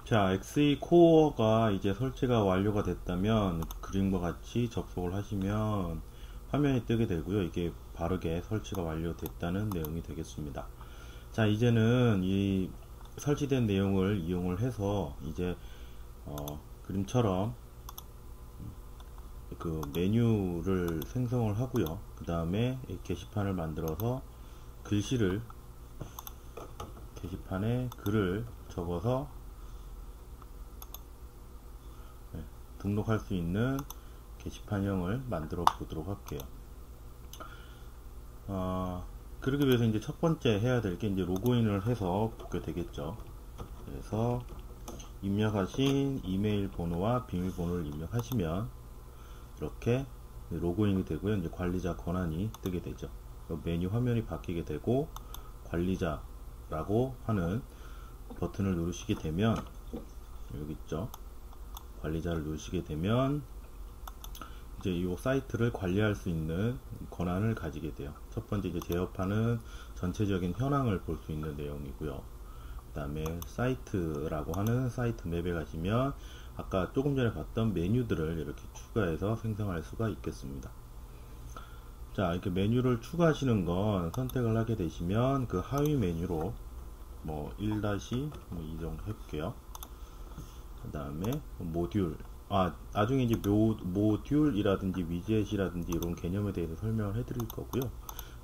자, XE 코어가 이제 설치가 완료가 됐다면 그림과 같이 접속을 하시면 화면이 뜨게 되고요. 이게 바르게 설치가 완료됐다는 내용이 되겠습니다. 자, 이제는 이 설치된 내용을 이용을 해서 이제 그림처럼 그 메뉴를 생성을 하고요. 그 다음에 게시판을 만들어서 글씨를 게시판에 글을 적어서 등록할 수 있는 게시판형을 만들어 보도록 할게요. 그러기 위해서 이제 첫 번째 해야 될 게 이제 로그인을 해서 보게 되겠죠. 그래서 입력하신 이메일 번호와 비밀번호를 입력하시면 이렇게 로그인이 되고요. 이제 관리자 권한이 뜨게 되죠. 메뉴 화면이 바뀌게 되고 관리자라고 하는 버튼을 누르시게 되면 여기 있죠. 관리자를 누르시게 되면 이제 이 사이트를 관리할 수 있는 권한을 가지게 돼요. 첫 번째 이제 제어하는 전체적인 현황을 볼 수 있는 내용이고요. 그 다음에 사이트라고 하는 사이트 맵에 가시면 아까 조금 전에 봤던 메뉴들을 이렇게 추가해서 생성할 수가 있겠습니다. 자, 이렇게 메뉴를 추가하시는 건 선택을 하게 되시면 그 하위 메뉴로 뭐 1- 이 정도 해볼게요. 그 다음에 모듈, 나중에 이제 모듈이라든지 위젯이라든지 이런 개념에 대해서 설명을 해드릴 거고요.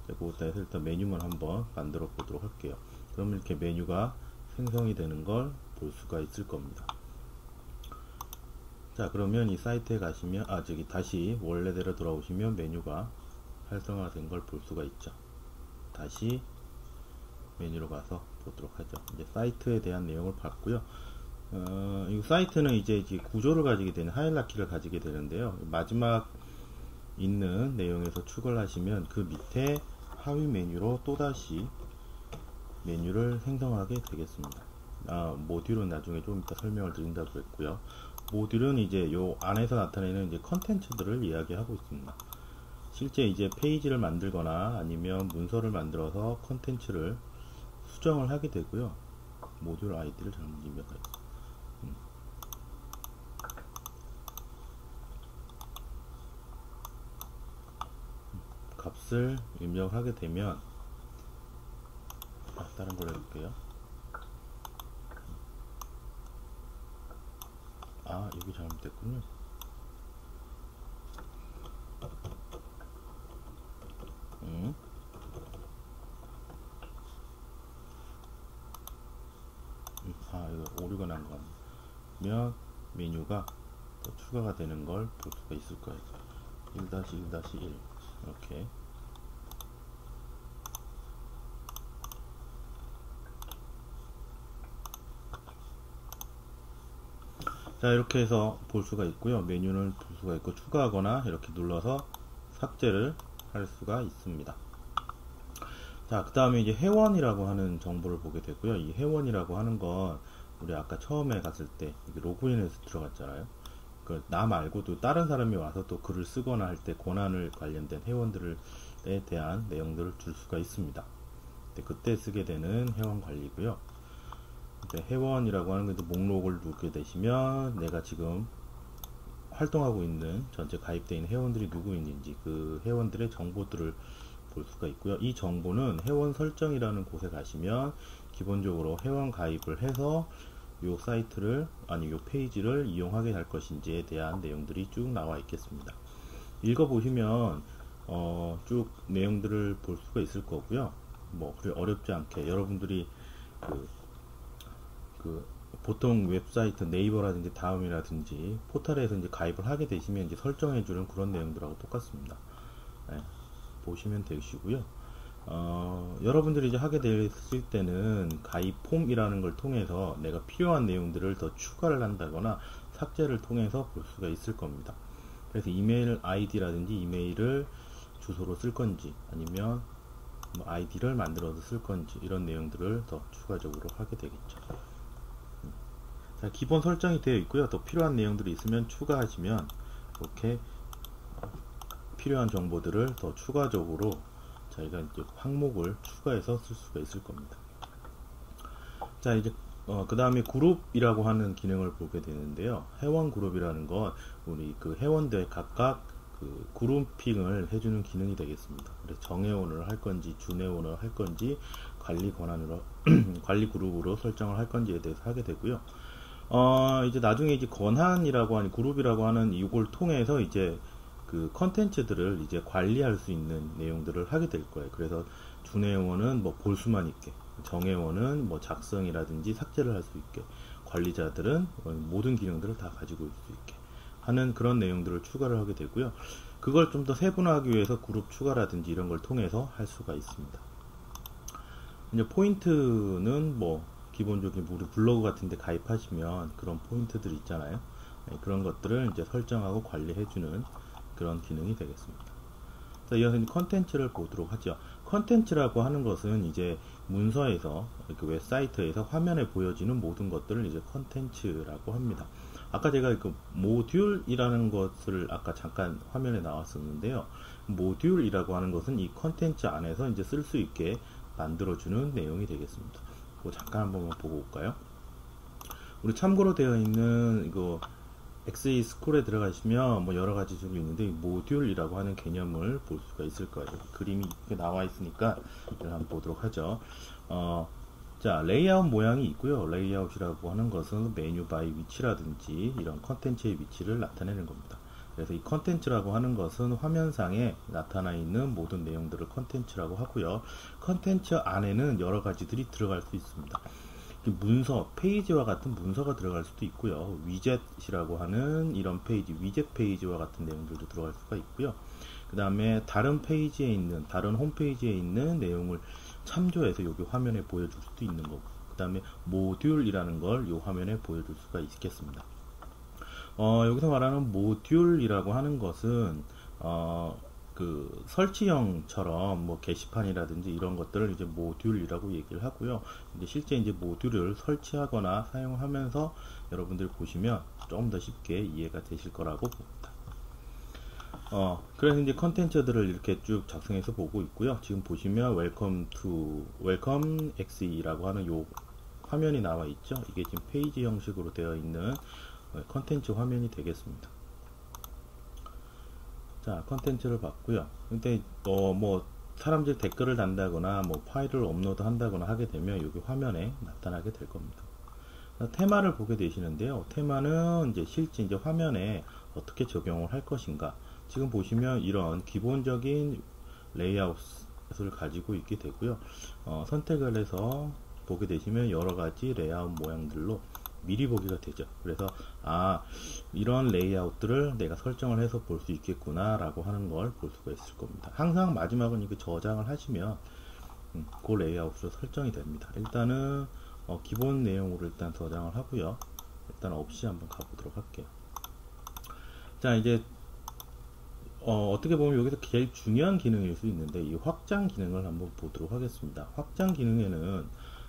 그것부터 해서 일단 메뉴만 한번 만들어 보도록 할게요. 그러면 이렇게 메뉴가 생성이 되는 걸 볼 수가 있을 겁니다. 자, 그러면 이 사이트에 가시면 다시 원래대로 돌아오시면 메뉴가 활성화된 걸 볼 수가 있죠. 다시 메뉴로 가서 보도록 하죠. 이제 사이트에 대한 내용을 봤고요. 이 사이트는 이제 구조를 가지게 되는 하이라키를 가지게 되는데요. 마지막 있는 내용에서 추가를 하시면 그 밑에 하위 메뉴로 또다시 메뉴를 생성하게 되겠습니다. 모듈은 나중에 좀 이따 설명을 드린다고 했고요. 모듈은 이제 요 안에서 나타내는 이제 컨텐츠들을 이야기하고 있습니다. 실제 이제 페이지를 만들거나 아니면 문서를 만들어서 컨텐츠를 수정을 하게 되고요. 모듈 아이디를 잘못 입력했어요. 값을 입력하게 되면 다른 걸 해볼게요. 여기 잘못됐군요. 이거 오류가 난 거 같으면 메뉴가 또 추가가 되는 걸 볼 수가 있을 거예요. 1-1-1 이렇게. 자, 이렇게 해서 볼 수가 있고요. 메뉴를 볼 수가 있고 추가하거나 이렇게 눌러서 삭제를 할 수가 있습니다. 자, 그 다음에 이제 회원이라고 하는 정보를 보게 되고요. 이 회원이라고 하는 건 우리 아까 처음에 갔을 때 로그인해서 들어갔잖아요. 나 말고도 다른 사람이 와서 또 글을 쓰거나 할 때 권한을 관련된 회원들에 대한 내용들을 줄 수가 있습니다. 그때 쓰게 되는 회원 관리고요. 회원이라고 하는 게 목록을 누르게 되시면 내가 지금 활동하고 있는 전체 가입되어 있는 회원들이 누구 있는지 그 회원들의 정보들을 볼 수가 있고요. 이 정보는 회원 설정이라는 곳에 가시면 기본적으로 회원 가입을 해서 요 사이트를 요 페이지를 이용하게 할 것인지에 대한 내용들이 쭉 나와 있겠습니다. 읽어보시면 쭉 내용들을 볼 수가 있을 거고요. 그래 어렵지 않게 여러분들이 보통 웹사이트 네이버라든지 다음이라든지 포털에서 이제 가입을 하게 되시면 이제 설정해주는 그런 내용들하고 똑같습니다. 보시면 되시고요. 여러분들이 이제 하게 됐을 때는 가입 폼이라는 걸 통해서 내가 필요한 내용들을 더 추가를 한다거나 삭제를 통해서 볼 수가 있을 겁니다. 그래서 이메일 아이디라든지 이메일을 주소로 쓸 건지 아니면 아이디를 만들어서 쓸 건지 이런 내용들을 더 추가적으로 하게 되겠죠. 자, 기본 설정이 되어 있고요. 더 필요한 내용들이 있으면 추가하시면 이렇게 필요한 정보들을 더 추가적으로 저희가 이제 항목을 추가해서 쓸 수가 있을 겁니다. 자, 이제 그 다음에 그룹이라고 하는 기능을 보게 되는데요. 회원 그룹이라는 건 우리 그 회원들 각각 그 그룹핑을 해주는 기능이 되겠습니다. 그래서 정회원을 할 건지 준회원을 할 건지 관리 권한으로 관리 그룹으로 설정을 할 건지에 대해서 하게 되고요. 이제 나중에 이제 권한이라고 하는 그룹이라고 하는 이걸 통해서 이제 그 컨텐츠들을 이제 관리할 수 있는 내용들을 하게 될 거예요. 그래서 준회원은 뭐 볼 수만 있게, 정회원은 뭐 작성이라든지 삭제를 할 수 있게, 관리자들은 모든 기능들을 다 가지고 있을 수 있게 하는 그런 내용들을 추가를 하게 되고요. 그걸 좀 더 세분화하기 위해서 그룹 추가라든지 이런 걸 통해서 할 수가 있습니다. 이제 포인트는 뭐 기본적인 우리 블로그 같은데 가입하시면 그런 포인트들 있잖아요. 그런 것들을 이제 설정하고 관리해주는 그런 기능이 되겠습니다. 자, 이어서 컨텐츠를 보도록 하죠. 컨텐츠라고 하는 것은 이제 문서에서 이렇게 웹사이트에서 화면에 보여지는 모든 것들을 이제 컨텐츠라고 합니다. 아까 제가 그 모듈이라는 것을 아까 잠깐 화면에 나왔었는데요. 모듈이라고 하는 것은 이 컨텐츠 안에서 이제 쓸 수 있게 만들어주는 내용이 되겠습니다. 그거 잠깐 한번 보고 올까요? 우리 참고로 되어 있는 이거 XE 스쿨에 들어가시면 뭐 여러 가지 좀 있는데 모듈이라고 하는 개념을 볼 수가 있을 거예요. 그림이 이렇게 나와 있으니까 이걸 한번 보도록 하죠. 자, 레이아웃 모양이 있고요. 레이아웃이라고 하는 것은 메뉴 바의 위치라든지 이런 컨텐츠의 위치를 나타내는 겁니다. 그래서 이 컨텐츠라고 하는 것은 화면상에 나타나 있는 모든 내용들을 컨텐츠라고 하고요. 컨텐츠 안에는 여러 가지들이 들어갈 수 있습니다. 문서, 페이지와 같은 문서가 들어갈 수도 있고요. 위젯이라고 하는 이런 페이지, 위젯 페이지와 같은 내용들도 들어갈 수가 있고요. 그 다음에 다른 페이지에 있는, 다른 홈페이지에 있는 내용을 참조해서 여기 화면에 보여줄 수도 있는 거고, 그 다음에 모듈이라는 걸 이 화면에 보여줄 수가 있겠습니다. 여기서 말하는 모듈이라고 하는 것은 그 설치형처럼 뭐 게시판이라든지 이런 것들을 이제 모듈이라고 얘기를 하고요. 근데 실제 이제 모듈을 설치하거나 사용하면서 여러분들 보시면 좀 더 쉽게 이해가 되실 거라고 봅니다. 그래서 이제 컨텐츠들을 이렇게 쭉 작성해서 보고 있고요. 지금 보시면 웰컴 XE라고 하는 요 화면이 나와 있죠. 이게 지금 페이지 형식으로 되어 있는 컨텐츠 화면이 되겠습니다. 자, 컨텐츠를 봤고요. 근데 뭐 사람들이 댓글을 단다거나 뭐 파일을 업로드 한다거나 하게 되면 여기 화면에 나타나게 될 겁니다. 테마를 보게 되시는데요. 테마는 이제 실제 이제 화면에 어떻게 적용을 할 것인가. 지금 보시면 이런 기본적인 레이아웃을 가지고 있게 되고요. 선택을 해서 보게 되시면 여러 가지 레이아웃 모양들로 미리 보기가 되죠. 그래서 이런 레이아웃들을 내가 설정을 해서 볼 수 있겠구나 라고 하는 걸 볼 수가 있을 겁니다. 항상 마지막은 이거 저장을 하시면 그 레이아웃으로 설정이 됩니다. 일단은 기본 내용으로 일단 저장을 하고요. 일단 없이 한번 가보도록 할게요. 자, 이제 어떻게 보면 여기서 제일 중요한 기능일 수 있는데 이 확장 기능을 한번 보도록 하겠습니다. 확장 기능에는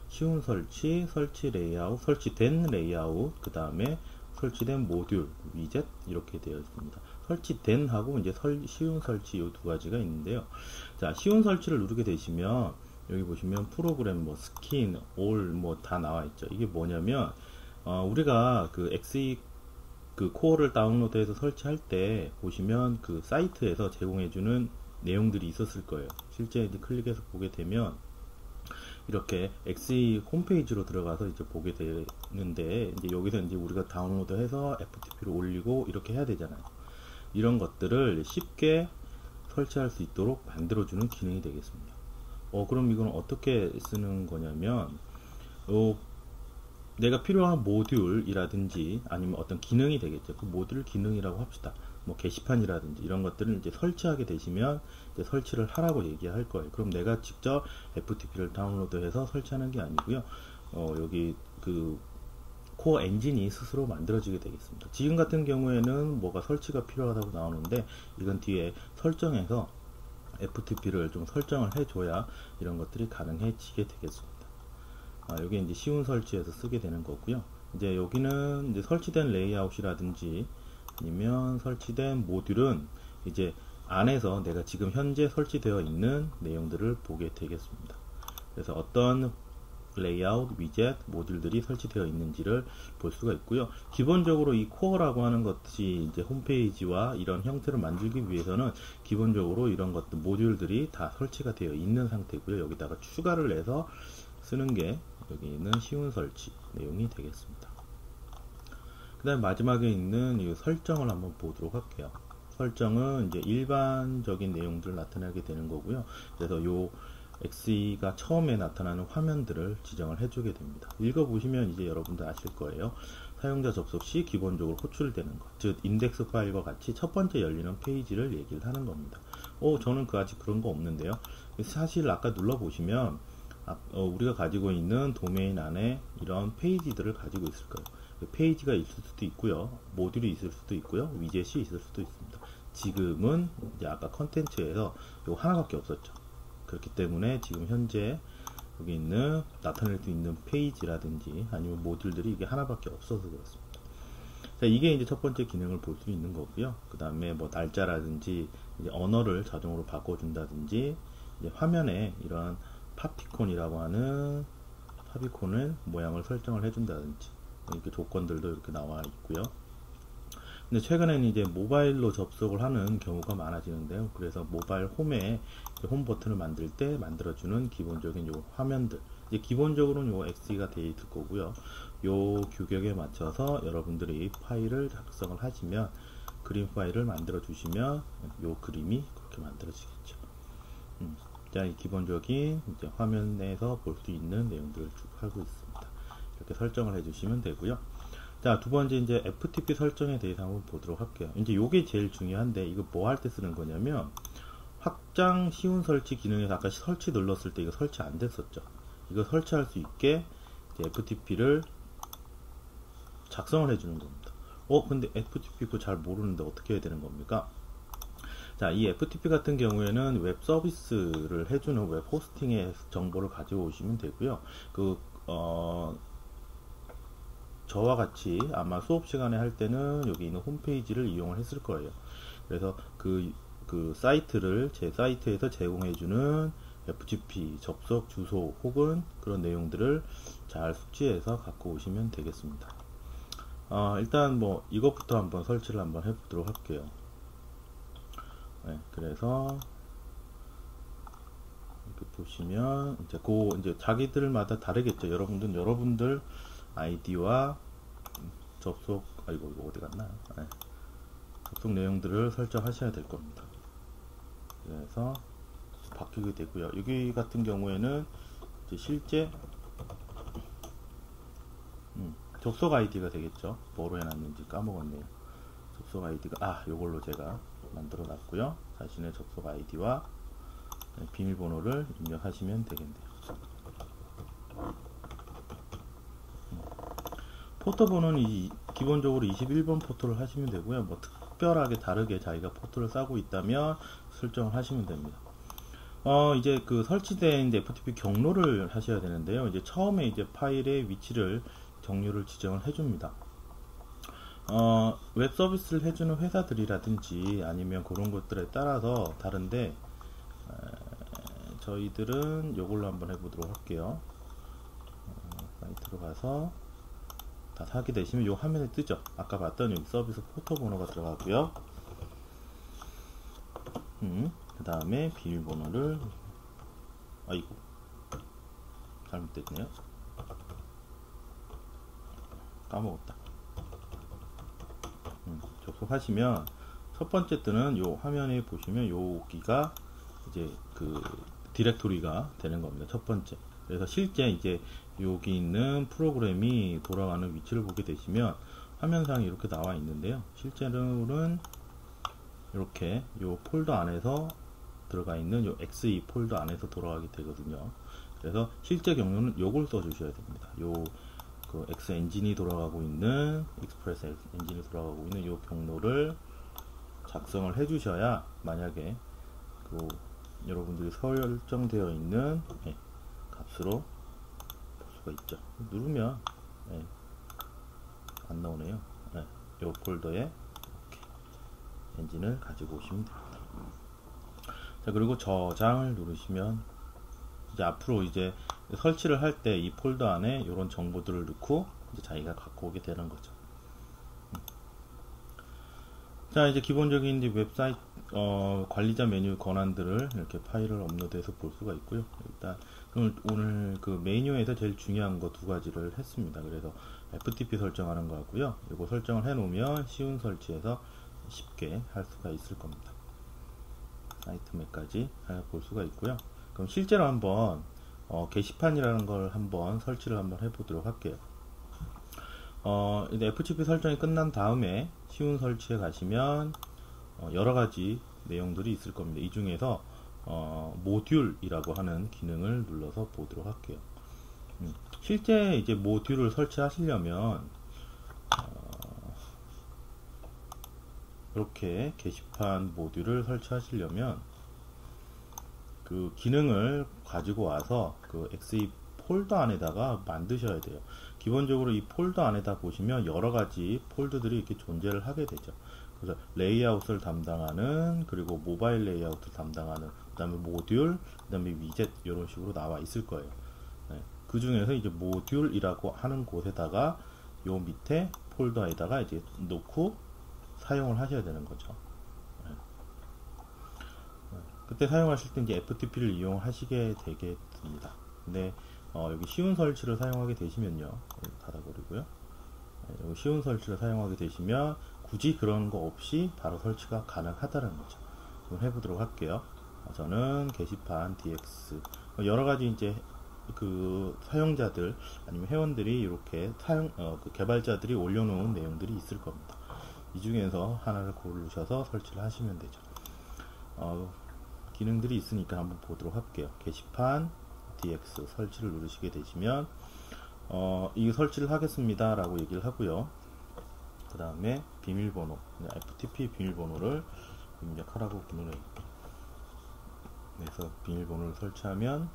쉬운 설치, 설치 레이아웃, 설치된 레이아웃, 그 다음에 설치된 모듈, 위젯 이렇게 되어 있습니다. 설치된 하고 이제 쉬운 설치 이 두 가지가 있는데요. 자, 쉬운 설치를 누르게 되시면 여기 보시면 프로그램 뭐 스킨, 올 뭐 다 나와 있죠. 이게 뭐냐면 우리가 그 XE 그 코어를 다운로드해서 설치할 때 보시면 그 사이트에서 제공해주는 내용들이 있었을 거예요. 실제 이제 클릭해서 보게 되면 이렇게 XE 홈페이지로 들어가서 이제 보게 되는데 이제 여기서 이제 우리가 다운로드해서 FTP를 올리고 이렇게 해야 되잖아요. 이런 것들을 쉽게 설치할 수 있도록 만들어주는 기능이 되겠습니다. 그럼 이건 어떻게 쓰는 거냐면 내가 필요한 모듈이라든지 아니면 어떤 기능이 되겠죠. 그 모듈 기능이라고 합시다. 뭐 게시판이라든지 이런 것들을 이제 설치하게 되시면 이제 설치를 하라고 얘기할 거예요. 그럼 내가 직접 FTP를 다운로드해서 설치하는 게 아니고요. 여기 그 코어 엔진이 스스로 만들어지게 되겠습니다. 지금 같은 경우에는 뭐가 설치가 필요하다고 나오는데 이건 뒤에 설정해서 FTP를 좀 설정을 해줘야 이런 것들이 가능해지게 되겠습니다. 여기 이제 쉬운 설치에서 쓰게 되는 거고요. 이제 여기는 이제 설치된 레이아웃이라든지 아니면 설치된 모듈은 이제 안에서 내가 지금 현재 설치되어 있는 내용들을 보게 되겠습니다. 그래서 어떤 레이아웃, 위젯, 모듈들이 설치되어 있는지를 볼 수가 있고요. 기본적으로 이 코어라고 하는 것이 이제 홈페이지와 이런 형태를 만들기 위해서는 기본적으로 이런 것들 모듈들이 다 설치가 되어 있는 상태고요. 여기다가 추가를 해서 쓰는 게 여기 있는 쉬운 설치 내용이 되겠습니다. 그 다음 마지막에 있는 이 설정을 한번 보도록 할게요. 설정은 이제 일반적인 내용들을 나타내게 되는 거고요. 그래서 요 XE가 처음에 나타나는 화면들을 지정을 해주게 됩니다. 읽어보시면 이제 여러분들 아실 거예요. 사용자 접속 시 기본적으로 호출되는 것, 즉 인덱스 파일과 같이 첫 번째 열리는 페이지를 얘기를 하는 겁니다. 저는 아직 그런 거 없는데요. 사실 아까 눌러보시면 우리가 가지고 있는 도메인 안에 이런 페이지들을 가지고 있을 거예요. 페이지가 있을 수도 있고요, 모듈이 있을 수도 있고요, 위젯이 있을 수도 있습니다. 지금은 이제 아까 컨텐츠에서 이거 하나밖에 없었죠. 그렇기 때문에 지금 현재 여기 있는 나타낼 수 있는 페이지라든지 아니면 모듈들이 이게 하나밖에 없어서 그렇습니다. 자, 이게 이제 첫 번째 기능을 볼 수 있는 거고요. 그 다음에 뭐 날짜라든지 이제 언어를 자동으로 바꿔준다든지 이제 화면에 이런 파피콘이라고 하는 파피콘을 모양을 설정을 해준다든지 이렇게 조건들도 이렇게 나와 있고요. 근데 최근에는 이제 모바일로 접속을 하는 경우가 많아지는데요. 그래서 모바일 홈에 홈 버튼을 만들 때 만들어주는 기본적인 요 화면들, 이제 기본적으로는 요 XE가 되어 있을 거고요. 요 규격에 맞춰서 여러분들이 파일을 작성을 하시면 그림 파일을 만들어 주시면 요 그림이 그렇게 만들어지겠죠. 자, 이 기본적인 이제 화면에서 볼 수 있는 내용들을 쭉 하고 있습니다. 이렇게 설정을 해주시면 되고요. 자, 두 번째 이제 FTP 설정에 대해서 한번 보도록 할게요. 이제 요게 제일 중요한데 이거 뭐 할 때 쓰는 거냐면 확장 쉬운 설치 기능에서 아까 설치 눌렀을 때 이거 설치 안 됐었죠. 이거 설치할 수 있게 이제 FTP를 작성을 해주는 겁니다. 근데 FTP 그거 잘 모르는데 어떻게 해야 되는 겁니까? 자, 이 FTP 같은 경우에는 웹 서비스를 해주는 웹 호스팅의 정보를 가지고 오시면 되고요. 저와 같이 아마 수업 시간에 할 때는 여기 있는 홈페이지를 이용을 했을 거예요. 그래서 그 사이트를 제 사이트에서 제공해주는 FTP 접속 주소 혹은 그런 내용들을 잘 숙지해서 갖고 오시면 되겠습니다. 일단 뭐 이것부터 한번 설치를 한번 해보도록 할게요. 네, 그래서 이렇게 보시면 이제 자기들마다 다르겠죠. 여러분들 아이디와 접속 이거 어디 갔나? 네. 접속 내용들을 설정하셔야 될 겁니다. 그래서 바뀌게 되고요. 여기 같은 경우에는 이제 실제 접속 아이디가 되겠죠. 뭐로 해놨는지 까먹었네요. 접속 아이디가 요걸로 제가 만들어 놨고요. 자신의 접속 아이디와 비밀번호를 입력하시면 되겠네요. 포토 번호는 기본적으로 21번 포토를 하시면 되고요. 뭐 특별하게 다르게 자기가 포토를 싸고 있다면 설정을 하시면 됩니다. 이제 그 설치된 이제 FTP 경로를 하셔야 되는데요. 이제 처음에 이제 파일의 위치를 경로를 지정을 해줍니다. 웹 서비스를 해주는 회사들이라든지 아니면 그런 것들에 따라서 다른데 저희들은 요걸로 한번 해보도록 할게요. 사이트로 가서 다 사게 되시면 요 화면에 뜨죠. 아까 봤던 여기 서비스 포토 번호가 들어가고요. 그 다음에 비밀번호를 아이고 잘못됐네요. 까먹었다. 접속하시면 첫 번째 뜨는 요 화면에 보시면 여기가 이제 그 디렉토리가 되는 겁니다. 첫 번째. 그래서 실제 이제 여기 있는 프로그램이 돌아가는 위치를 보게 되시면 화면상에 이렇게 나와 있는데요. 실제로는 이렇게 요 폴더 안에서 들어가 있는 요 XE 폴더 안에서 돌아가게 되거든요. 그래서 실제 경로는 요걸 써 주셔야 됩니다. 그 X 엔진이 돌아가고 있는 익스프레스 엔진이 돌아가고 있는 요 경로를 작성을 해 주셔야 만약에 여러분들이 설정되어 있는 값으로 볼 수가 있죠. 누르면 안 나오네요. 요 폴더에 이렇게 엔진을 가지고 오시면 됩니다. 자, 그리고 저장을 누르시면 이제 앞으로 이제 설치를 할 때 이 폴더 안에 이런 정보들을 넣고 이제 자기가 갖고 오게 되는 거죠. 자, 이제 기본적인 이제 웹사이트 관리자 메뉴 권한들을 이렇게 파일을 업로드해서 볼 수가 있고요. 일단 오늘 그 메뉴에서 제일 중요한 거 두 가지를 했습니다. 그래서 FTP 설정하는 거 하고요. 이거 설정을 해 놓으면 쉬운 설치에서 쉽게 할 수가 있을 겁니다. 사이트 맵까지 볼 수가 있고요. 그럼 실제로 한번 게시판이라는 걸 한번 설치를 한번 해보도록 할게요. 이제 FTP 설정이 끝난 다음에 쉬운 설치에 가시면 여러가지 내용들이 있을 겁니다. 이 중에서 모듈이라고 하는 기능을 눌러서 보도록 할게요. 실제 이제 모듈을 설치하시려면 이렇게 게시판 모듈을 설치하시려면 그 기능을 가지고 와서 그 XE 폴더 안에다가 만드셔야 돼요. 기본적으로 이 폴더 안에다 보시면 여러가지 폴더들이 이렇게 존재를 하게 되죠. 그래서 레이아웃을 담당하는, 그리고 모바일 레이아웃을 담당하는, 그 다음에 모듈, 그 다음에 위젯, 이런 식으로 나와 있을 거예요. 네. 그 중에서 이제 모듈이라고 하는 곳에다가 요 밑에 폴더에다가 이제 놓고 사용을 하셔야 되는 거죠. 네. 그때 사용하실 때 이제 FTP를 이용하시게 되게 됩니다. 근데 여기 쉬운 설치를 사용하게 되시면요, 닫아버리고요. 여기 쉬운 설치를 사용하게 되시면 굳이 그런 거 없이 바로 설치가 가능하다는 거죠. 좀 해보도록 할게요. 저는 게시판 DX 여러가지 이제 그 사용자들 아니면 회원들이 이렇게 그 개발자들이 올려놓은 내용들이 있을 겁니다. 이 중에서 하나를 고르셔서 설치를 하시면 되죠. 기능들이 있으니까 한번 보도록 할게요. 게시판 DX 설치를 누르시게 되시면 이 설치를 하겠습니다 라고 얘기를 하고요. 그 다음에 비밀번호 FTP 비밀번호를 입력하라고 눌러요. 그래서 비밀번호를 설치하면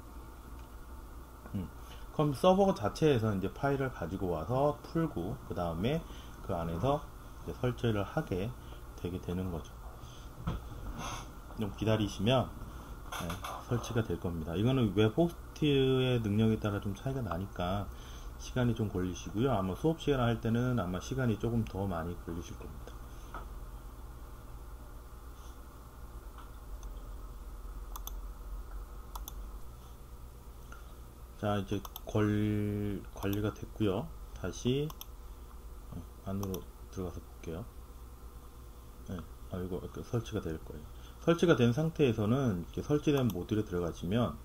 그럼 서버 자체에서 이제 파일을 가지고 와서 풀고 그 다음에 그 안에서 이제 설치를 하게 되게 되는 거죠. 좀 기다리시면 설치가 될 겁니다. 이거는 웹 호스트의 능력에 따라 좀 차이가 나니까 시간이 좀 걸리시고요. 아마 수업 시간 할 때는 아마 시간이 조금 더 많이 걸리실 겁니다. 자, 이제 관리가 됐고요. 다시 안으로 들어가서 볼게요. 네, 이거 설치가 될 거예요. 설치가 된 상태에서는 이렇게 설치된 모듈에 들어가시면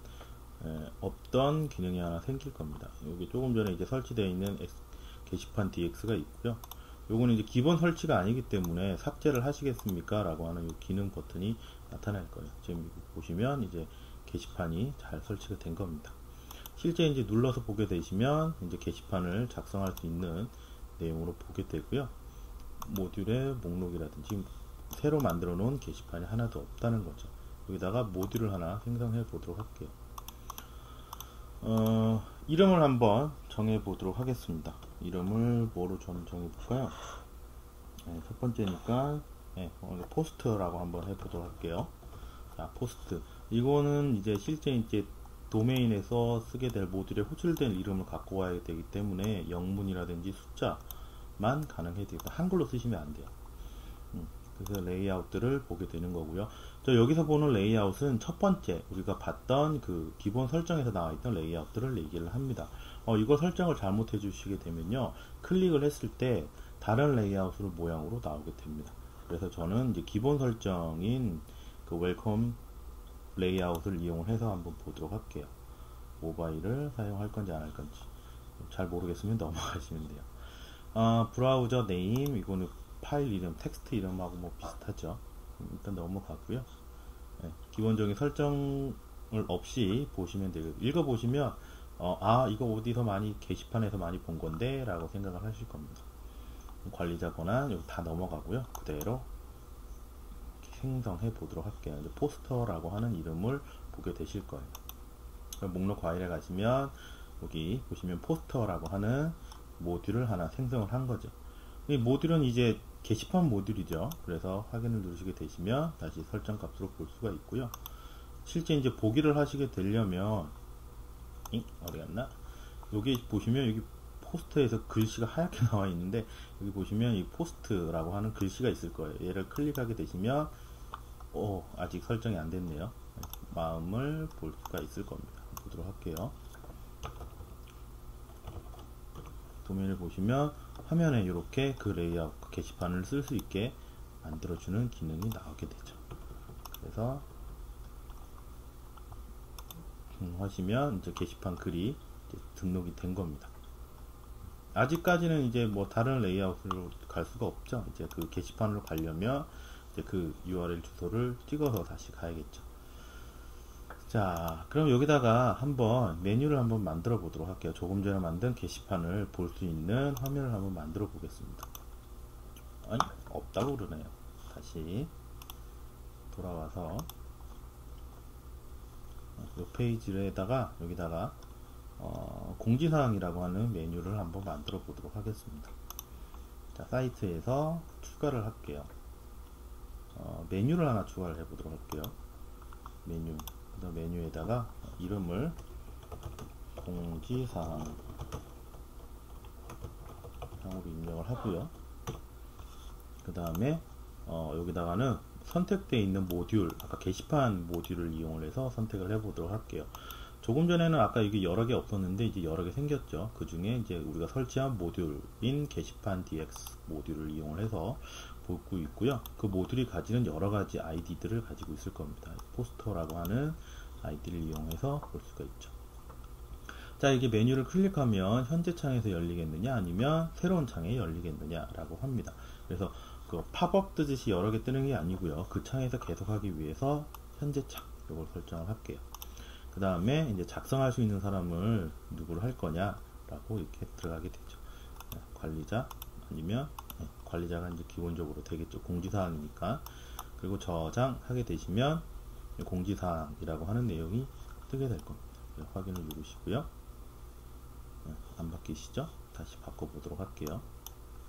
없던 기능이 하나 생길 겁니다. 여기 조금 전에 이제 설치되어 있는 게시판 DX가 있고요. 요거는 이제 기본 설치가 아니기 때문에 삭제를 하시겠습니까? 라고 하는 요 기능 버튼이 나타날 거예요. 지금 보시면 이제 게시판이 잘 설치가 된 겁니다. 실제 이제 눌러서 보게 되시면 이제 게시판을 작성할 수 있는 내용으로 보게 되고요. 모듈의 목록이라든지 새로 만들어 놓은 게시판이 하나도 없다는 거죠. 여기다가 모듈을 하나 생성해 보도록 할게요. 이름을 한번 정해 보도록 하겠습니다. 이름을 뭐로 좀 정해 볼까요? 첫 번째니까 포스트라고 한번 해 보도록 할게요. 자, 포스트. 이거는 이제 실제 이제 도메인에서 쓰게 될 모듈에 호출된 이름을 갖고 와야 되기 때문에 영문이라든지 숫자만 가능해야 되고 한글로 쓰시면 안 돼요. 그래서 레이아웃들을 보게 되는 거고요. 여기서 보는 레이아웃은 첫 번째 우리가 봤던 그 기본 설정에서 나와 있던 레이아웃들을 얘기를 합니다. 이거 설정을 잘못해 주시게 되면요, 클릭을 했을 때 다른 레이아웃으로 모양으로 나오게 됩니다. 그래서 저는 이제 기본 설정인 그 웰컴 레이아웃을 이용을 해서 한번 보도록 할게요. 모바일을 사용할 건지 안 할 건지 잘 모르겠으면 넘어가시면 돼요. 브라우저 네임, 이거는 파일 이름, 텍스트 이름하고 뭐 비슷하죠. 일단 넘어가고요. 기본적인 설정을 없이 보시면 되고, 읽어보시면 이거 어디서 많이 게시판에서 많이 본 건데 라고 생각을 하실 겁니다. 관리자 권한 여기 다 넘어가고요. 그대로 생성해 보도록 할게요. 이제 포스터라고 하는 이름을 보게 되실 거예요. 목록 과일에 가시면 여기 보시면 포스터라고 하는 모듈을 하나 생성을 한 거죠. 이 모듈은 이제 게시판 모듈이죠. 그래서 확인을 누르시게 되시면 다시 설정 값으로 볼 수가 있고요. 실제 이제 보기를 하시게 되려면 어디 갔나? 여기 보시면 여기 포스트에서 글씨가 하얗게 나와 있는데, 여기 보시면 이 포스트라고 하는 글씨가 있을 거예요. 얘를 클릭하게 되시면 아직 설정이 안 됐네요. 마음을 볼 수가 있을 겁니다. 보도록 할게요. 도면을 보시면 화면에 이렇게 그 레이아웃 그 게시판을 쓸 수 있게 만들어주는 기능이 나오게 되죠. 그래서 하시면 이제 게시판 글이 이제 등록이 된 겁니다. 아직까지는 이제 뭐 다른 레이아웃으로 갈 수가 없죠. 이제 그 게시판으로 가려면 이제 그 URL 주소를 찍어서 다시 가야겠죠. 자, 그럼 여기다가 한번 메뉴를 한번 만들어 보도록 할게요. 조금 전에 만든 게시판을 볼 수 있는 화면을 한번 만들어 보겠습니다. 아니, 없다고 그러네요. 다시 돌아와서 이 페이지에다가 여기다가 공지사항이라고 하는 메뉴를 한번 만들어 보도록 하겠습니다. 자, 사이트에서 추가를 할게요. 메뉴를 하나 추가를 해 보도록 할게요. 메뉴, 메뉴에다가 이름을 공지사항으로 입력을 하고요. 그 다음에 여기다가는 선택되어 있는 모듈, 아까 게시판 모듈을 이용을 해서 선택을 해 보도록 할게요. 조금 전에는 아까 이게 여러 개 없었는데 이제 여러 개 생겼죠. 그 중에 이제 우리가 설치한 모듈인 게시판 DX 모듈을 이용을 해서 보고 있고요. 그 모듈이 가지는 여러 가지 아이디들을 가지고 있을 겁니다. 포스터라고 하는 아이디를 이용해서 볼 수가 있죠. 자, 이게 메뉴를 클릭하면 현재 창에서 열리겠느냐 아니면 새로운 창에 열리겠느냐 라고 합니다. 그래서 그 팝업 뜨듯이 여러 개 뜨는 게 아니고요. 그 창에서 계속하기 위해서 현재 창 이걸 설정을 할게요. 그 다음에 이제 작성할 수 있는 사람을 누구를 할 거냐 라고 이렇게 들어가게 되죠. 관리자 아니면 관리자가 이제 기본적으로 되겠죠. 공지사항이니까. 그리고 저장하게 되시면 공지사항이라고 하는 내용이 뜨게 될 겁니다. 확인을 누르시고요. 안 바뀌시죠? 다시 바꿔보도록 할게요.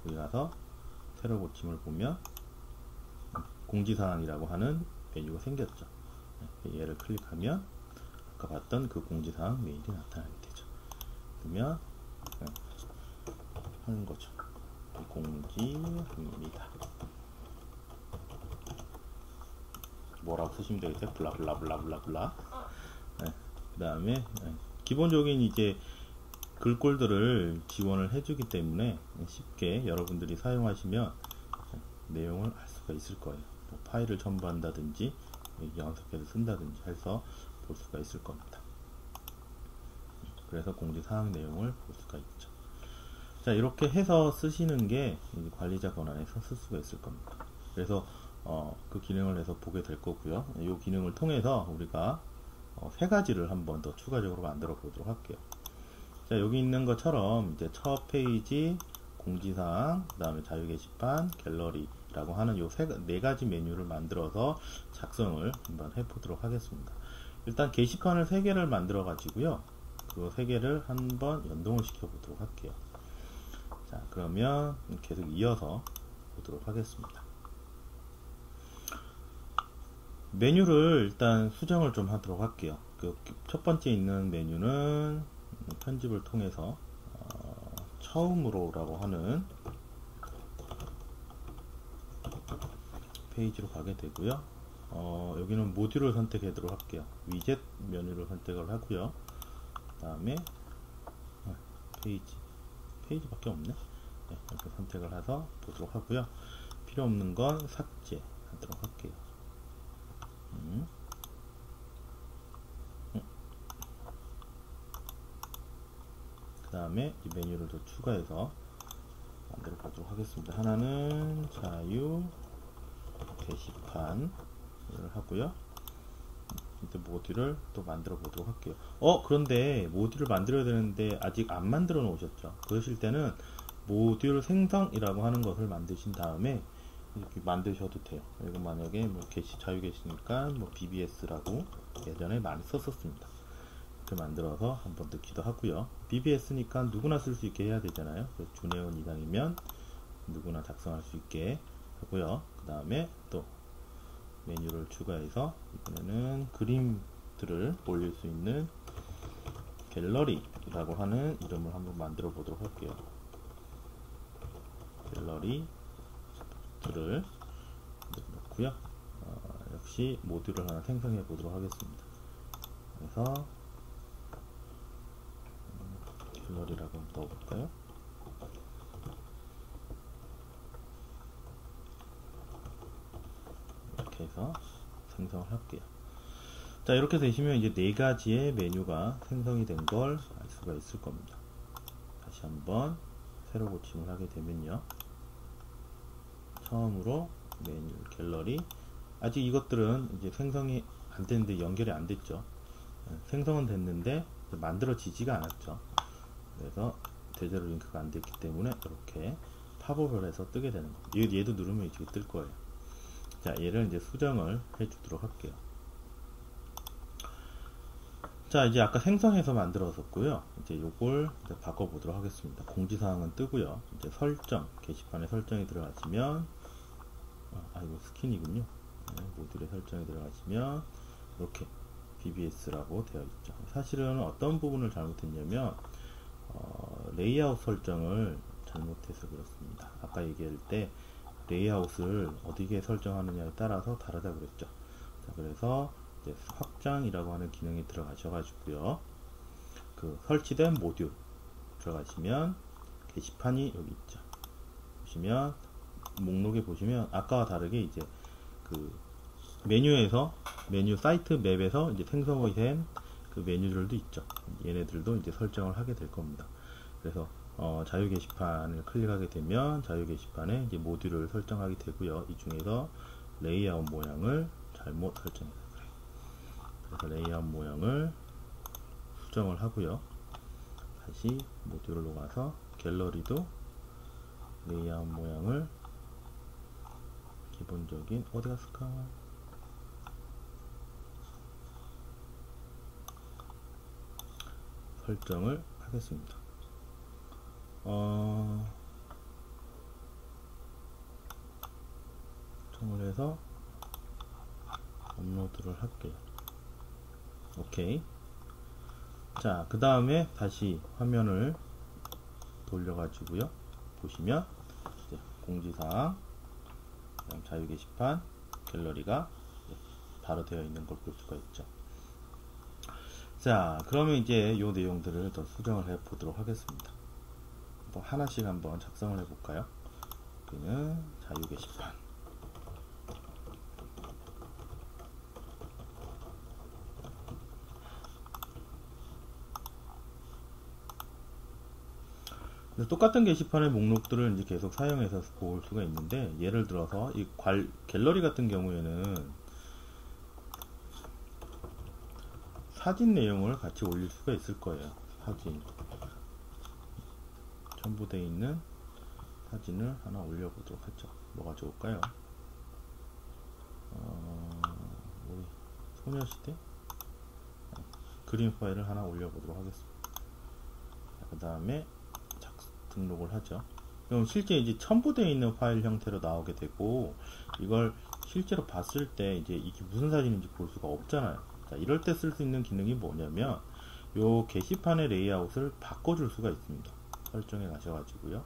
여기 가서 새로 고침을 보면 공지사항이라고 하는 메뉴가 생겼죠. 얘를 클릭하면 아까 봤던 그 공지사항 메일이 나타나게 되죠. 그러면 하는 거죠. 공지합니다. 뭐라고 쓰시면 되겠죠? 블라블라블라블라. 그 다음에 기본적인 이제 글꼴들을 지원을 해주기 때문에 쉽게 여러분들이 사용하시면 내용을 알 수가 있을 거예요. 뭐 파일을 첨부한다든지 연습해서 쓴다든지 해서 볼 수가 있을 겁니다. 그래서 공지사항 내용을 볼 수가 있죠. 자, 이렇게 해서 쓰시는 게 관리자 권한에서 쓸 수가 있을 겁니다. 그래서 그 기능을 해서 보게 될 거고요. 이 기능을 통해서 우리가 세 가지를 한번 더 추가적으로 만들어 보도록 할게요. 자, 여기 있는 것처럼 이제 첫 페이지, 공지사항, 그 다음에 자유 게시판, 갤러리라고 하는 요 네 가지 메뉴를 만들어서 작성을 한번 해보도록 하겠습니다. 일단 게시판을 3개를 만들어 가지고요. 그 3개를 한번 연동을 시켜 보도록 할게요. 자, 그러면 계속 이어서 보도록 하겠습니다. 메뉴를 일단 수정을 좀 하도록 할게요. 그 첫 번째 있는 메뉴는 편집을 통해서 처음으로라고 하는 페이지로 가게 되고요. 여기는 모듈을 선택하도록 할게요. 위젯 메뉴를 선택을 하고요. 그 다음에 페이지밖에 없네. 네, 이렇게 선택을 해서 보도록 하고요. 필요 없는 건 삭제하도록 할게요. 그 다음에 이 메뉴를 더 추가해서 만들어 보도록 하겠습니다. 하나는 자유 게시판을 하고요. 이제 모듈을 또 만들어 보도록 할게요. 그런데 모듈을 만들어야 되는데 아직 안 만들어 놓으셨죠? 그러실 때는 모듈 생성이라고 하는 것을 만드신 다음에 이렇게 만드셔도 돼요. 그리고 만약에 뭐 자유 게시니까 뭐 BBS라고 예전에 많이 썼었습니다. 이렇게 만들어서 한번 넣기도 하고요. BBS니까 누구나 쓸 수 있게 해야 되잖아요. 준회원 이상이면 누구나 작성할 수 있게 하고요. 그 다음에 또 메뉴를 추가해서 이번에는 그림들을 올릴 수 있는 갤러리라고 하는 이름을 한번 만들어 보도록 할게요. 갤러리 를 넣고요. 역시 모듈을 하나 생성해 보도록 하겠습니다. 그래서 갤러리라고 넣어볼까요? 이렇게 해서 생성을 할게요. 자, 이렇게 되시면 이제 네 가지의 메뉴가 생성이 된 걸 알 수가 있을 겁니다. 다시 한번 새로 고침을 하게 되면요. 처음으로 메뉴, 갤러리. 아직 이것들은 이제 생성이 안 됐는데 연결이 안 됐죠. 생성은 됐는데 만들어지지가 않았죠. 그래서 제대로 링크가 안 됐기 때문에 이렇게 팝업을 해서 뜨게 되는 겁니다. 얘도 누르면 이렇게 뜰 거예요. 자, 얘를 이제 수정을 해 주도록 할게요. 자, 이제 아까 생성해서 만들었었고요. 이제 요걸 이제 바꿔보도록 하겠습니다. 공지사항은 뜨고요. 이제 설정, 게시판에 설정이 들어가시면, 이거 스킨이군요. 네, 모듈에 설정이 들어가시면, 이렇게 BBS라고 되어 있죠. 사실은 어떤 부분을 잘못했냐면, 레이아웃 설정을 잘못해서 그렇습니다. 아까 얘기할 때, 레이아웃을 어디에 설정하느냐에 따라서 다르다 그랬죠. 자, 그래서, 이제 확장이라고 하는 기능이 들어가셔가지고요. 그 설치된 모듈 들어가시면 게시판이 여기 있죠. 보시면 목록에 보시면 아까와 다르게 이제 그 메뉴에서 메뉴 사이트 맵에서 이제 생성이 된 그 메뉴들도 있죠. 얘네들도 이제 설정을 하게 될 겁니다. 그래서 자유 게시판을 클릭하게 되면 자유 게시판에 이제 모듈을 설정하게 되고요. 이 중에서 레이아웃 모양을 잘못 설정했어요. 그래서 레이아웃 모양을 수정을 하고요. 다시 모듈로 가서 갤러리도 레이아웃 모양을 기본적인 어디 갔을까? 설정을 하겠습니다. 설정을 해서 업로드를 할게요. 오케이. 자, 그 다음에 다시 화면을 돌려가지고요. 보시면 이제 공지사항, 자유 게시판, 갤러리가 바로 되어 있는 걸 볼 수가 있죠. 자, 그러면 이제 이 내용들을 더 수정을 해 보도록 하겠습니다. 하나씩 한번 작성을 해 볼까요? 여기는 자유 게시판. 똑같은 게시판의 목록들을 이제 계속 사용해서 볼 수가 있는데, 예를 들어서 이 갤러리 같은 경우에는 사진 내용을 같이 올릴 수가 있을 거예요. 사진 첨부되어 있는 사진을 하나 올려보도록 하죠. 뭐가 좋을까요? 우리 소녀시대 그림 파일을 하나 올려보도록 하겠습니다. 그 다음에 등록을 하죠. 그럼 실제 이제 첨부되어 있는 파일 형태로 나오게 되고, 이걸 실제로 봤을 때 이제 이게 무슨 사진인지 볼 수가 없잖아요. 자, 이럴 때 쓸 수 있는 기능이 뭐냐면, 요 게시판의 레이아웃을 바꿔줄 수가 있습니다. 설정에 가셔가지고요.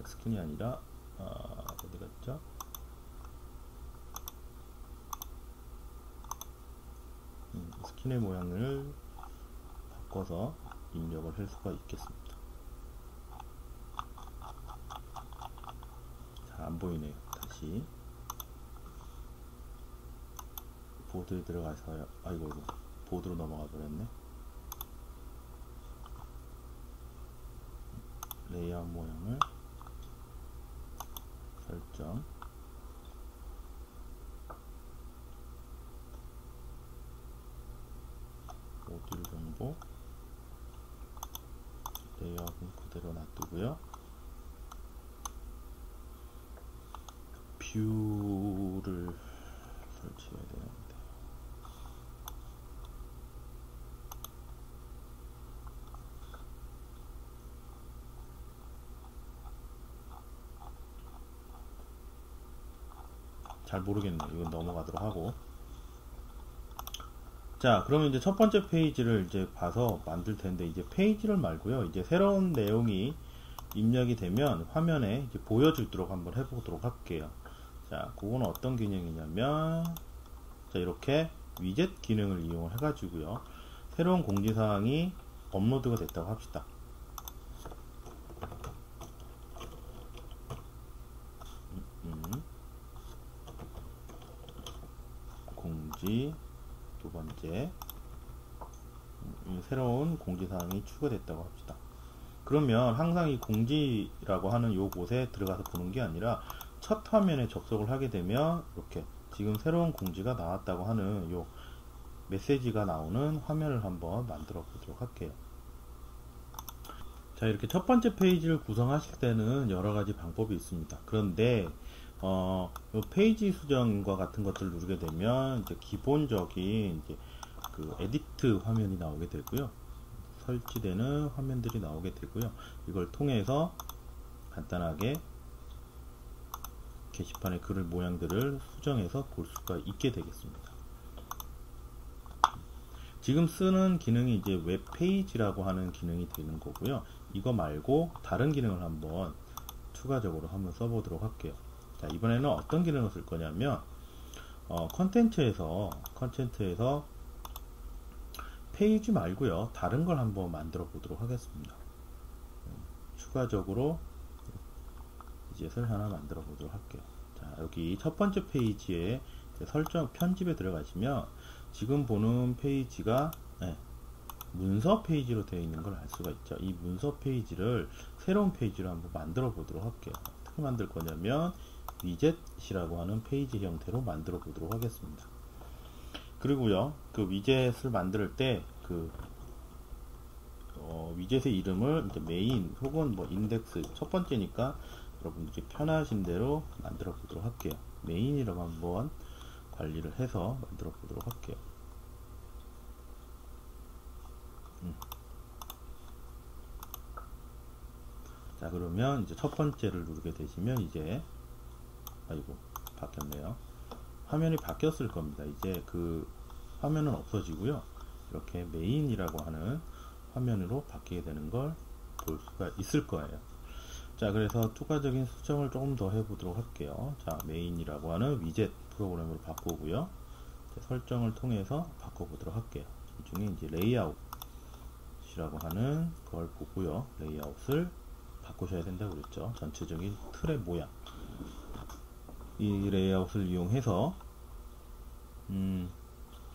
스킨이 아니라, 어디 갔죠? 스킨의 모양을 바꿔서 입력을 할 수가 있겠습니다. 자, 안 보이네요. 다시 보드에 들어가서요. 아이고, 보드로 넘어가 버렸네. 레이아웃 모양을 설정, 모듈 정보, 레이아웃은 그대로 놔두고요. 뷰를 설치해야 되는데, 잘 모르겠네요. 이건 넘어가도록 하고, 자, 그러면 이제 첫 번째 페이지를 이제 봐서 만들 텐데, 이제 페이지를 말고요. 이제 새로운 내용이 입력이 되면 화면에 이제 보여주도록 한번 해보도록 할게요. 자, 그건 어떤 기능이냐면, 자, 이렇게 위젯 기능을 이용을 해가지고요. 새로운 공지사항이 업로드가 됐다고 합시다. 공지 두 번째, 새로운 공지사항이 추가됐다고 합시다. 그러면 항상 이 공지라고 하는 요 곳에 들어가서 보는 게 아니라 첫 화면에 접속을 하게 되면 이렇게 지금 새로운 공지가 나왔다고 하는 요 메시지가 나오는 화면을 한번 만들어 보도록 할게요. 자, 이렇게 첫 번째 페이지를 구성하실 때는 여러 가지 방법이 있습니다. 그런데 요 페이지 수정과 같은 것들을 누르게 되면 이제 기본적인 이제 그 에디트 화면이 나오게 되고요. 설치되는 화면들이 나오게 되고요. 이걸 통해서 간단하게 게시판의 글 모양들을 수정해서 볼 수가 있게 되겠습니다. 지금 쓰는 기능이 이제 웹페이지라고 하는 기능이 되는 거고요. 이거 말고 다른 기능을 한번 추가적으로 한번 써보도록 할게요. 자, 이번에는 어떤 기능을 쓸 거냐면 컨텐츠에서 페이지 말고요, 다른 걸 한번 만들어 보도록 하겠습니다. 추가적으로 위젯을 하나 만들어 보도록 할게요. 자, 여기 첫 번째 페이지에 설정 편집에 들어가시면 지금 보는 페이지가 문서 페이지로 되어 있는 걸 알 수가 있죠. 이 문서 페이지를 새로운 페이지로 한번 만들어 보도록 할게요. 어떻게 만들 거냐면 위젯이라고 하는 페이지 형태로 만들어 보도록 하겠습니다. 그리고요, 그 위젯을 만들 때 그 위젯의 이름을 이제 메인 혹은 뭐 인덱스, 첫 번째니까 여러분들이 편하신 대로 만들어 보도록 할게요. 메인이라고 한번 관리를 해서 만들어 보도록 할게요. 자, 그러면 이제 첫 번째를 누르게 되시면 이제 아이고 바뀌었네요. 화면이 바뀌었을 겁니다. 이제 그 화면은 없어지고요, 이렇게 메인이라고 하는 화면으로 바뀌게 되는 걸 볼 수가 있을 거예요. 자, 그래서 추가적인 수정을 조금 더 해보도록 할게요. 자, 메인이라고 하는 위젯 프로그램으로 바꾸고요. 설정을 통해서 바꿔보도록 할게요. 이 중에 이제 레이아웃이라고 하는 걸 보고요. 레이아웃을 바꾸셔야 된다고 그랬죠. 전체적인 틀의 모양. 이 레이아웃을 이용해서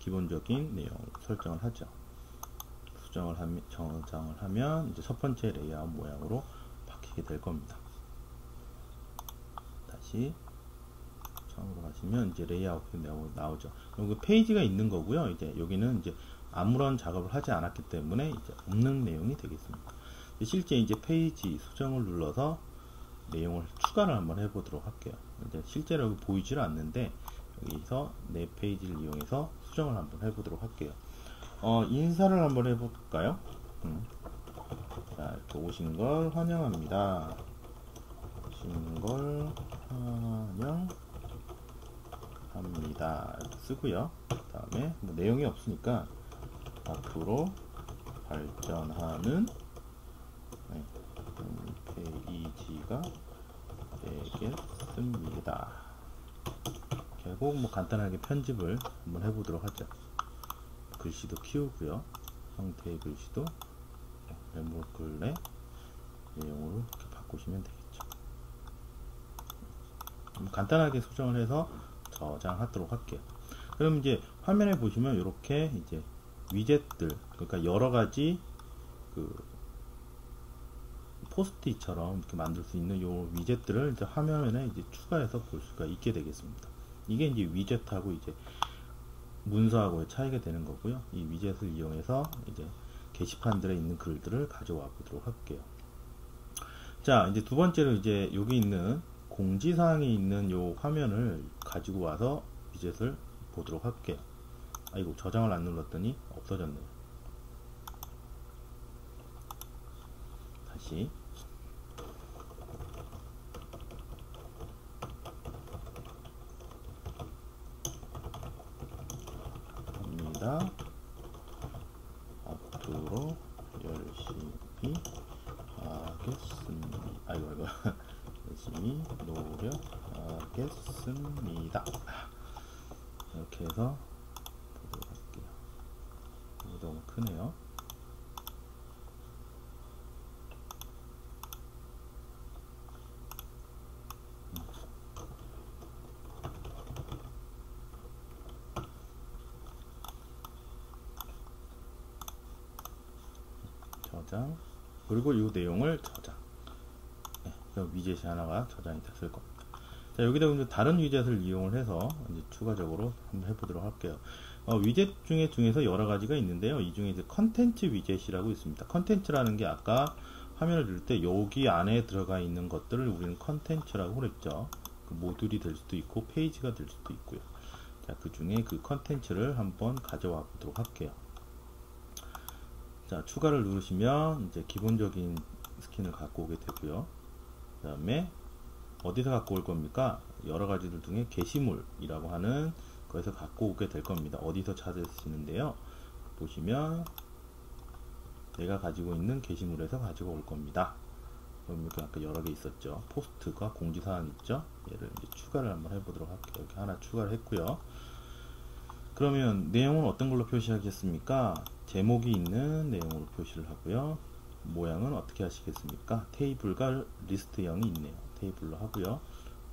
기본적인 내용 설정을 하죠. 저장을 하면 이제 첫 번째 레이아웃 모양으로 바뀌게 될 겁니다. 다시 처음으로 가시면 이제 레이아웃이 나오죠. 여기 페이지가 있는 거고요. 이제 여기는 이제 아무런 작업을 하지 않았기 때문에 이제 없는 내용이 되겠습니다. 실제 이제 페이지 수정을 눌러서 내용을 추가를 한번 해보도록 할게요. 이제 실제로 여기 보이지를 않는데 여기서 내 페이지를 이용해서 수정을 한번 해보도록 할게요. 인사를 한번 해볼까요? 자, 이렇게 오신 걸 환영합니다. 오신 걸 환영합니다. 이렇게 쓰고요. 그 다음에 뭐 내용이 없으니까 앞으로 발전하는 페이지가 되겠습니다. 결국 뭐 간단하게 편집을 한번 해보도록 하죠. 글씨도 키우고요. 형태의 글씨도 메모글의 내용으로 이렇게 바꾸시면 되겠죠. 간단하게 수정을 해서 저장하도록 할게요. 그럼 이제 화면에 보시면 이렇게 이제 위젯들, 그러니까 여러 가지 그 포스트잇처럼 이렇게 만들 수 있는 요 위젯들을 이제 화면에 이제 추가해서 볼 수가 있게 되겠습니다. 이게 이제 위젯하고 이제 문서하고의 차이가 되는 거고요. 이 위젯을 이용해서 이제 게시판들에 있는 글들을 가져와 보도록 할게요. 자, 이제 두 번째로 이제 여기 있는 공지사항이 있는 요 화면을 가지고 와서 위젯을 보도록 할게요. 아이고, 저장을 안 눌렀더니 없어졌네요. 다시 합니다. 하겠습니다. 아이고 열심히 노력하겠습니다. 이렇게 해서 보도록 할게요. 너무 크네요. 저장, 그리고 이 내용을 저장. 네, 위젯이 하나가 저장이 됐을 겁니다. 자, 여기다 이제 다른 위젯을 이용을 해서 이제 추가적으로 한번 해보도록 할게요. 위젯 중에서 여러 가지가 있는데요. 이 중에 이제 컨텐츠 위젯이라고 있습니다. 컨텐츠라는 게 아까 화면을 들 때 여기 안에 들어가 있는 것들을 우리는 컨텐츠라고 그랬죠. 그 모듈이 될 수도 있고 페이지가 될 수도 있고요. 자, 그 중에 그 컨텐츠를 한번 가져와 보도록 할게요. 자, 추가를 누르시면 이제 기본적인 스킨을 갖고 오게 되고요. 그 다음에 어디서 갖고 올 겁니까? 여러 가지들 중에 게시물이라고 하는 거에서 갖고 오게 될 겁니다. 어디서 찾으시는데요? 보시면 내가 가지고 있는 게시물에서 가지고 올 겁니다. 그럼 이렇게 아까 여러 개 있었죠. 포스트가 공지사항 있죠. 얘를 이제 추가를 한번 해보도록 할게요. 이렇게 하나 추가를 했고요. 그러면 내용은 어떤 걸로 표시하겠습니까? 제목이 있는 내용으로 표시를 하고요. 모양은 어떻게 하시겠습니까? 테이블과 리스트형이 있네요. 테이블로 하고요.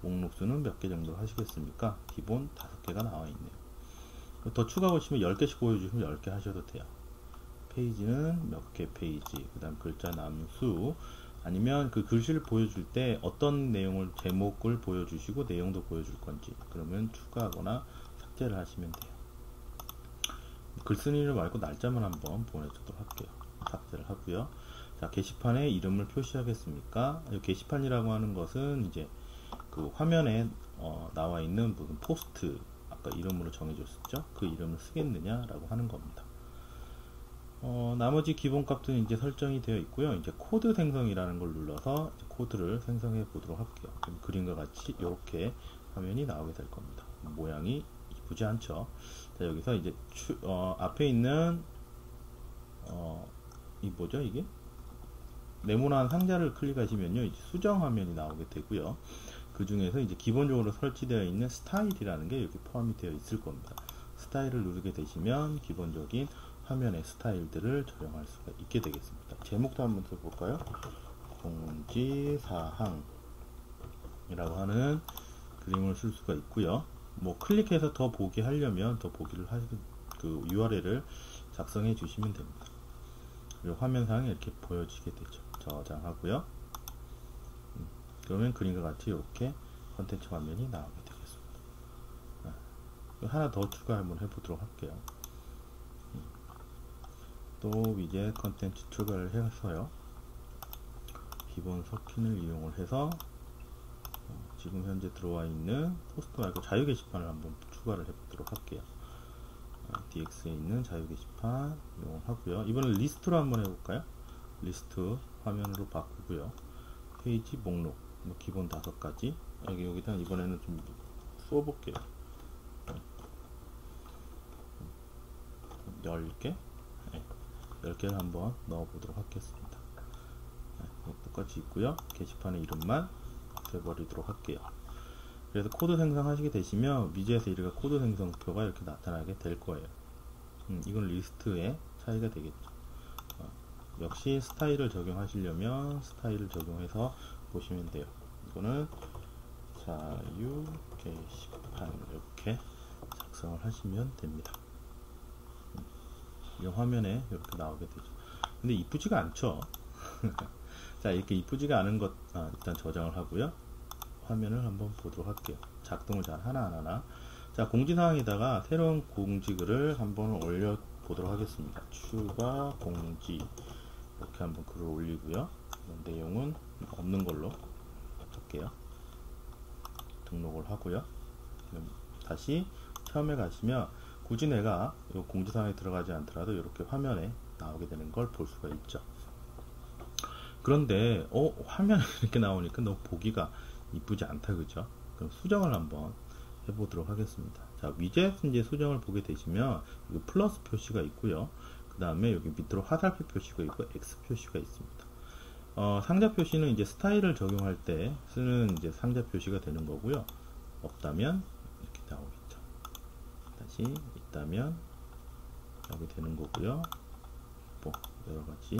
목록수는 몇 개 정도 하시겠습니까? 기본 5개가 나와 있네요. 더 추가 보시면 10개씩 보여주시면 10개 하셔도 돼요. 페이지는 몇 개 페이지, 그 다음 글자 남수, 아니면 그 글씨를 보여줄 때 어떤 내용을, 제목을 보여주시고 내용도 보여줄 건지, 그러면 추가하거나 삭제를 하시면 돼요. 글쓴이를 말고 날짜만 한번 보내주도록 할게요. 삭제를 하고요. 자, 게시판에 이름을 표시하겠습니까? 이 게시판이라고 하는 것은 이제 그 화면에 나와 있는 무슨 포스트, 아까 이름으로 정해줬었죠? 그 이름을 쓰겠느냐 라고 하는 겁니다. 나머지 기본 값들은 이제 설정이 되어 있고요. 이제 코드 생성이라는 걸 눌러서 코드를 생성해 보도록 할게요. 그림과 같이 이렇게 화면이 나오게 될 겁니다. 모양이 이쁘지 않죠? 자, 여기서 이제 앞에 있는 이 뭐죠 이게? 네모난 상자를 클릭하시면요, 이제 수정 화면이 나오게 되고요. 그 중에서 이제 기본적으로 설치되어 있는 스타일이라는 게 여기 포함이 되어 있을 겁니다. 스타일을 누르게 되시면 기본적인 화면의 스타일들을 적용할 수가 있게 되겠습니다. 제목도 한번 써볼까요? 공지사항이라고 하는 그림을 쓸 수가 있고요. 뭐 클릭해서 더 보기 하려면 더 보기를 하시고 그 URL을 작성해 주시면 됩니다. 그리고 화면상에 이렇게 보여지게 되죠. 저장하고요. 그러면 그림과 같이 이렇게 컨텐츠 화면이 나오게 되겠습니다. 하나 더 추가 한번 해보도록 할게요. 또 위젯 컨텐츠 추가를 해서요. 기본 스킨을 이용을 해서 지금 현재 들어와 있는 포스트 말고 자유 게시판을 한번 추가를 해보도록 할게요. DX에 있는 자유 게시판 이용하고요. 이번엔 리스트로 한번 해볼까요? 리스트 화면으로 바꾸고요. 페이지 목록 뭐 기본 5가지 여기다 이번에는 좀 써볼게요. 10개 10개를 한번 넣어보도록 하겠습니다. 똑같이 있고요. 게시판의 이름만 돼버리도록 할게요. 그래서 코드 생성하시게 되시면 위젯에서 이렇게 코드 생성표가 이렇게 나타나게 될 거예요. 이건 리스트의 차이가 되겠죠. 역시 스타일을 적용하시려면 스타일을 적용해서 보시면 돼요. 이거는 자유 게시판 이렇게 작성을 하시면 됩니다. 이 화면에 이렇게 나오게 되죠. 근데 이쁘지가 않죠. 자, 이렇게 이쁘지가 않은 것 일단 저장을 하고요. 화면을 한번 보도록 할게요. 작동을 잘 하나 안 하나. 자, 공지사항에다가 새로운 공지글을 한번 올려 보도록 하겠습니다. 추가 공지 이렇게 한번 글을 올리고요. 내용은 없는 걸로 할게요. 등록을 하고요. 다시 처음에 가시면 굳이 내가 이 공지사항에 들어가지 않더라도 이렇게 화면에 나오게 되는 걸 볼 수가 있죠. 그런데 화면에 이렇게 나오니까 너무 보기가 이쁘지 않다, 그죠? 그럼 수정을 한번 해보도록 하겠습니다. 자, 위젯 이제 수정을 보게 되시면 여기 플러스 표시가 있고요. 그 다음에 여기 밑으로 화살표 표시가 있고 X 표시가 있습니다. 상자 표시는 이제 스타일을 적용할 때 쓰는 이제 상자 표시가 되는 거고요. 없다면 이렇게 나오겠죠. 다시 있다면 이렇게 되는 거고요. 뭐 여러 가지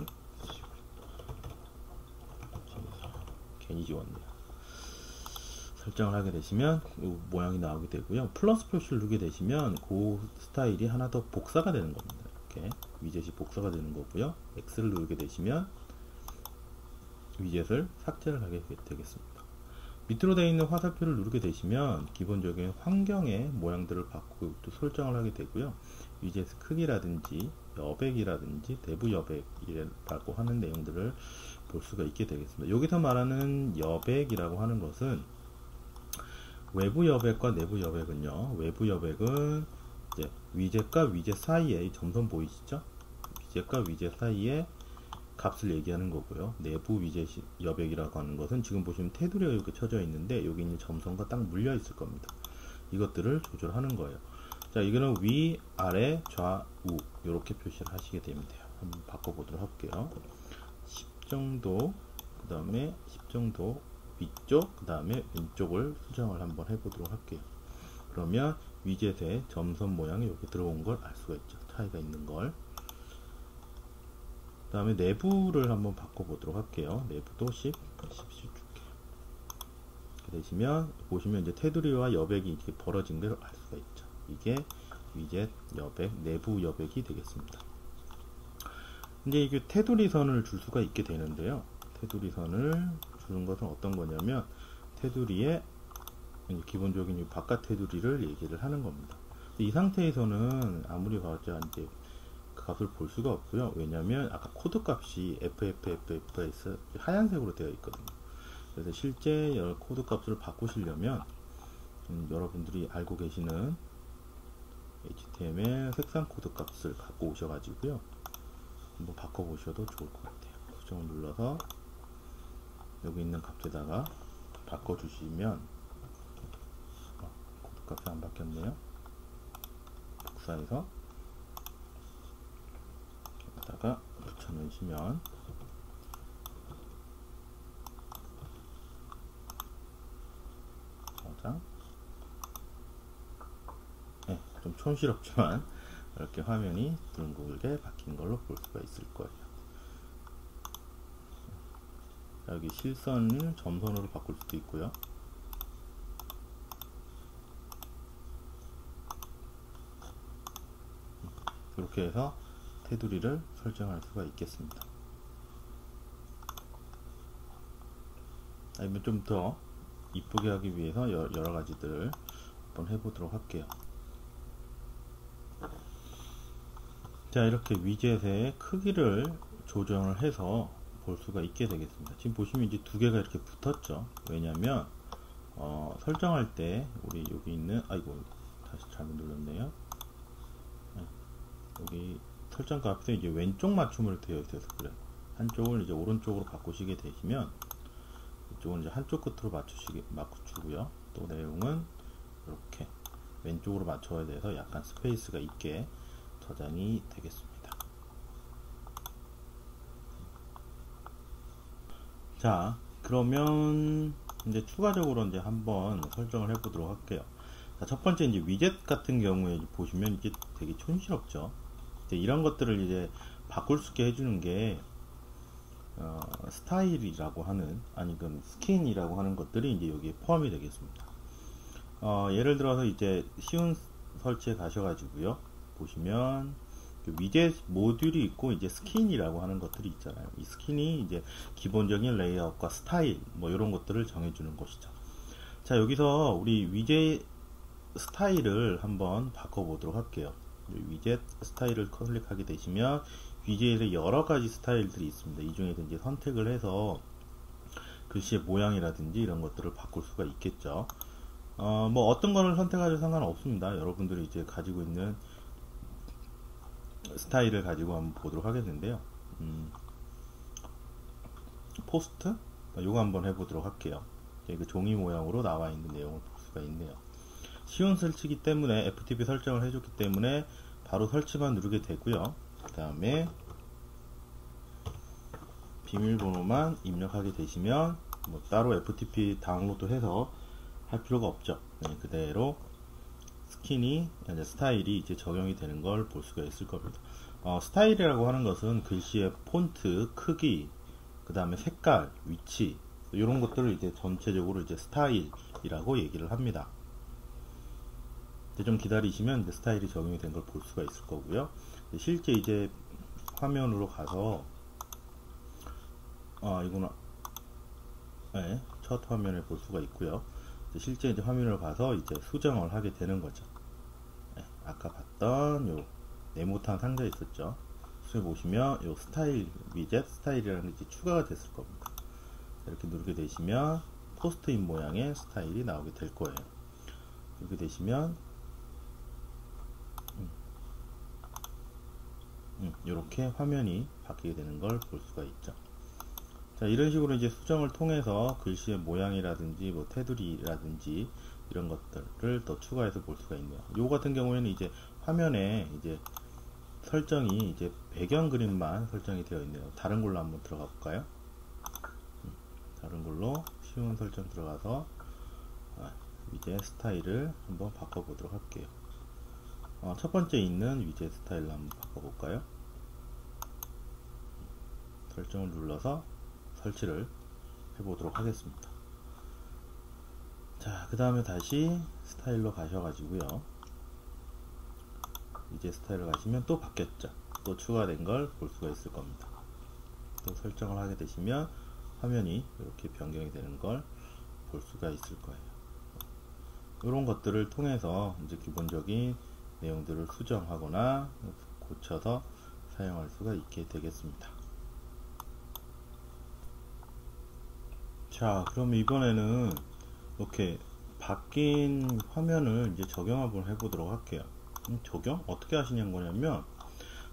괜히 지웠네요. 설정을 하게 되시면 이 모양이 나오게 되고요. 플러스 표시를 누르게 되시면 그 스타일이 하나 더 복사가 되는 겁니다. 이렇게 위젯이 복사가 되는 거고요. X를 누르게 되시면 위젯을 삭제를 하게 되겠습니다. 밑으로 되어 있는 화살표를 누르게 되시면 기본적인 환경의 모양들을 바꾸고 또 설정을 하게 되고요. 위젯 크기라든지 여백이라든지 내부 여백이라고 하는 내용들을 볼 수가 있게 되겠습니다. 여기서 말하는 여백이라고 하는 것은 외부 여백과 내부 여백은요. 외부 여백은 이제 위젯과 위젯 사이에 점선 보이시죠? 위젯과 위젯 사이에 값을 얘기하는 거고요. 내부 위젯 여백이라고 하는 것은 지금 보시면 테두리가 이렇게 쳐져 있는데 여기 있는 점선과 딱 물려 있을 겁니다. 이것들을 조절하는 거예요. 자, 이거는 위, 아래, 좌우 이렇게 표시를 하시게 되면 돼요. 한번 바꿔보도록 할게요. 10 정도, 그 다음에 10 정도 위쪽, 그 다음에 왼쪽을 수정을 한번 해보도록 할게요. 그러면 위젯의 점선 모양이 이렇게 들어온 걸 알 수가 있죠. 차이가 있는 걸. 그 다음에 내부를 한번 바꿔보도록 할게요. 내부도 10씩 줄게요. 이렇게 되시면 보시면 이제 테두리와 여백이 이렇게 벌어진 걸 알 수가 있죠. 이게 위젯 여백, 내부 여백이 되겠습니다. 이제 이게 테두리 선을 줄 수가 있게 되는데요. 테두리 선을 주는 것은 어떤 거냐면 테두리에 기본적인 바깥 테두리를 얘기를 하는 겁니다. 이 상태에서는 아무리 가자 이제 값을 볼 수가 없고요. 왜냐하면 아까 코드 값이 FFFF에서 하얀색으로 되어 있거든요. 그래서 실제 코드 값을 바꾸시려면 여러분들이 알고 계시는 HTML 색상 코드 값을 갖고 오셔가지고요. 한번 바꿔보셔도 좋을 것 같아요. 수정을 눌러서 여기 있는 값에다가 바꿔주시면 코드 값이 안 바뀌었네요. 복사해서 여기다가 붙여놓으시면 저장. 네, 좀 촌스럽지만 이렇게 화면이 둥글게 바뀐 걸로 볼 수가 있을 거예요. 여기 실선을 점선으로 바꿀 수도 있고요. 이렇게 해서 테두리를 설정할 수가 있겠습니다. 아니면 좀 더 이쁘게 하기 위해서 여러 가지들을 한번 해보도록 할게요. 자, 이렇게 위젯의 크기를 조정을 해서 볼 수가 있게 되겠습니다. 지금 보시면 이제 두 개가 이렇게 붙었죠. 왜냐면 설정할 때 우리 여기 있는 아이고 다시 잘못 눌렀네요. 네, 여기 설정 값에 이제 왼쪽 맞춤으로 되어 있어서 그래요. 한쪽을 이제 오른쪽으로 바꾸시게 되시면 이쪽은 이제 한쪽 끝으로 맞추고요. 또 내용은 이렇게 왼쪽으로 맞춰야 돼서 약간 스페이스가 있게 저장이 되겠습니다. 자, 그러면 이제 추가적으로 이제 한번 설정을 해보도록 할게요. 자, 첫 번째 이제 위젯 같은 경우에 보시면 이게 되게 촌스럽죠. 이제 이런 것들을 이제 바꿀 수 있게 해주는 게 스타일이라고 하는 아니면 스킨이라고 하는 것들이 이제 여기에 포함이 되겠습니다. 예를 들어서 이제 쉬운 설치에 가셔가지고요. 보시면 위젯 모듈이 있고 이제 스킨이라고 하는 것들이 있잖아요. 이 스킨이 이제 기본적인 레이아웃과 스타일 뭐 이런 것들을 정해주는 것이죠. 자, 여기서 우리 위젯 스타일을 한번 바꿔보도록 할게요. 위젯 스타일을 클릭하게 되시면 위젯에 여러 가지 스타일들이 있습니다. 이 중에서 이제 선택을 해서 글씨의 모양이라든지 이런 것들을 바꿀 수가 있겠죠. 뭐 어떤 거를 선택하셔도 상관없습니다. 여러분들이 이제 가지고 있는 스타일을 가지고 한번 보도록 하겠는데요. 포스트? 요거 한번 해보도록 할게요. 그 종이 모양으로 나와 있는 내용을 볼 수가 있네요. 쉬운 설치기 때문에 FTP 설정을 해줬기 때문에 바로 설치만 누르게 되고요. 그 다음에 비밀번호만 입력하게 되시면 뭐 따로 FTP 다운로드해서 할 필요가 없죠. 네, 그대로 스킨이 이제 스타일이 이제 적용이 되는 걸 볼 수가 있을 겁니다. 스타일이라고 하는 것은 글씨의 폰트, 크기, 그 다음에 색깔, 위치 이런 것들을 이제 전체적으로 이제 스타일이라고 얘기를 합니다. 이제 좀 기다리시면 이제 스타일이 적용이 된 걸 볼 수가 있을 거고요. 실제 이제 화면으로 가서 이거는 네, 첫 화면을 볼 수가 있고요. 실제 이제 화면을 가서 이제 수정을 하게 되는 거죠. 네, 아까 봤던 요 네모탄 상자 있었죠. 수에 보시면 요 스타일 위젯 스타일이라는 게 이제 추가가 됐을 겁니다. 이렇게 누르게 되시면 포스트잇 모양의 스타일이 나오게 될 거예요. 이렇게 되시면 이렇게 화면이 바뀌게 되는 걸 볼 수가 있죠. 자, 이런 식으로 이제 수정을 통해서 글씨의 모양이라든지 뭐 테두리라든지 이런 것들을 더 추가해서 볼 수가 있네요. 요 같은 경우에는 이제 화면에 이제 설정이 이제 배경 그림만 설정이 되어 있네요. 다른 걸로 한번 들어가 볼까요? 다른 걸로 쉬운 설정 들어가서 이제 스타일을 한번 바꿔보도록 할게요. 첫 번째 있는 위젯 스타일로 한번 바꿔볼까요? 설정을 눌러서 설치를 해보도록 하겠습니다. 자, 그 다음에 다시 스타일로 가셔가지고요. 이제 스타일로 가시면 또 바뀌었죠. 또 추가된 걸 볼 수가 있을 겁니다. 또 설정을 하게 되시면 화면이 이렇게 변경이 되는 걸 볼 수가 있을 거예요. 이런 것들을 통해서 이제 기본적인 내용들을 수정하거나 고쳐서 사용할 수가 있게 되겠습니다. 자, 그럼 이번에는 이렇게 바뀐 화면을 이제 적용 한번 해보도록 할게요. 적용? 어떻게 하시는 거냐면,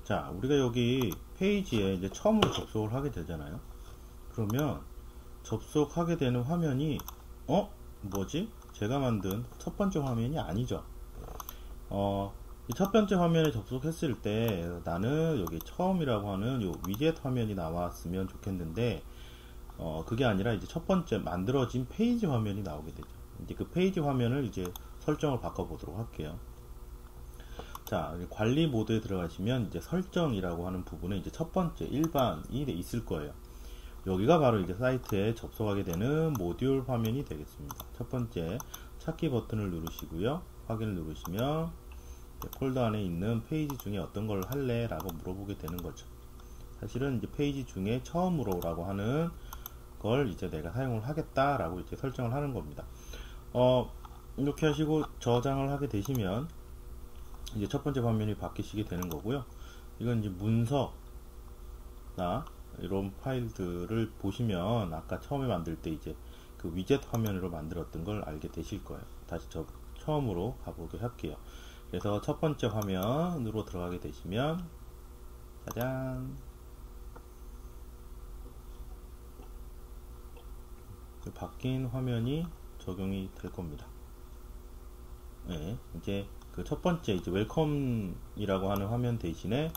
자, 우리가 여기 페이지에 이제 처음으로 접속을 하게 되잖아요. 그러면 접속하게 되는 화면이 뭐지? 제가 만든 첫 번째 화면이 아니죠. 이 첫 번째 화면에 접속했을 때 나는 여기 처음이라고 하는 요 위젯 화면이 나왔으면 좋겠는데 그게 아니라 이제 첫 번째 만들어진 페이지 화면이 나오게 되죠. 이제 그 페이지 화면을 이제 설정을 바꿔 보도록 할게요. 자, 관리 모드에 들어가시면 이제 설정이라고 하는 부분에 이제 첫 번째 일반이 있을 거예요. 여기가 바로 이제 사이트에 접속하게 되는 모듈 화면이 되겠습니다. 첫 번째 찾기 버튼을 누르시고요. 확인을 누르시면 폴더 안에 있는 페이지 중에 어떤 걸 할래? 라고 물어보게 되는 거죠. 사실은 이제 페이지 중에 처음으로 라고 하는 걸 이제 내가 사용을 하겠다 라고 이제 설정을 하는 겁니다. 이렇게 하시고 저장을 하게 되시면 이제 첫 번째 화면이 바뀌시게 되는 거고요. 이건 이제 문서나 이런 파일들을 보시면 아까 처음에 만들 때 이제 그 위젯 화면으로 만들었던 걸 알게 되실 거예요. 다시 처음으로 가보게 할게요. 그래서 첫 번째 화면으로 들어가게 되시면 짜잔, 바뀐 화면이 적용이 될 겁니다. 네, 이제 그 첫 번째 이제 웰컴이라고 하는 화면 대신에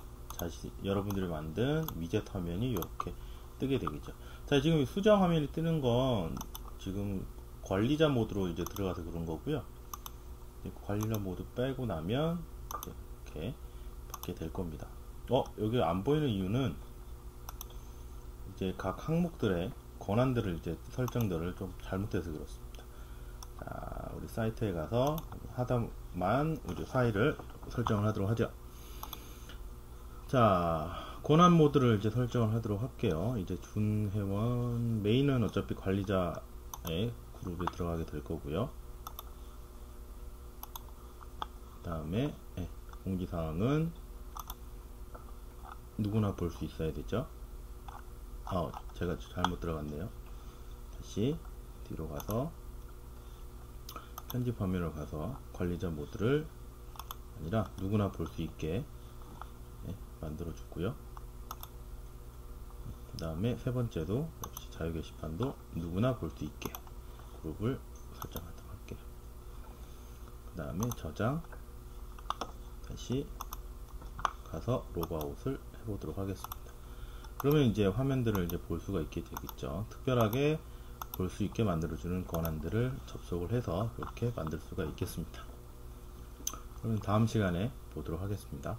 여러분들이 만든 위젯 화면이 이렇게 뜨게 되겠죠. 자, 지금 수정 화면이 뜨는 건 지금 관리자 모드로 이제 들어가서 그런 거고요. 관리자 모드 빼고 나면 이렇게 받게 될 겁니다. 여기 안 보이는 이유는 이제 각 항목들의 권한들을 이제 설정들을 좀 잘못해서 그렇습니다. 자, 우리 사이트에 가서 하다만 우리 파일을 설정을 하도록 하죠. 자, 권한 모드를 이제 설정을 하도록 할게요. 이제 준 회원 메인은 어차피 관리자의 그룹에 들어가게 될 거고요. 그 다음에 공지사항은 누구나 볼 수 있어야 되죠. 제가 잘못 들어갔네요. 다시 뒤로 가서 편집 화면으로 가서 관리자 모드를 아니라 누구나 볼 수 있게 만들어 주고요. 그 다음에 세 번째도 역시 자유 게시판도 누구나 볼 수 있게 그룹을 설정하도록 할게요. 그 다음에 저장, 다시 가서 로그아웃을 해보도록 하겠습니다. 그러면 이제 화면들을 이제 볼 수가 있게 되겠죠. 특별하게 볼 수 있게 만들어주는 권한들을 접속을 해서 이렇게 만들 수가 있겠습니다. 그러면 다음 시간에 보도록 하겠습니다.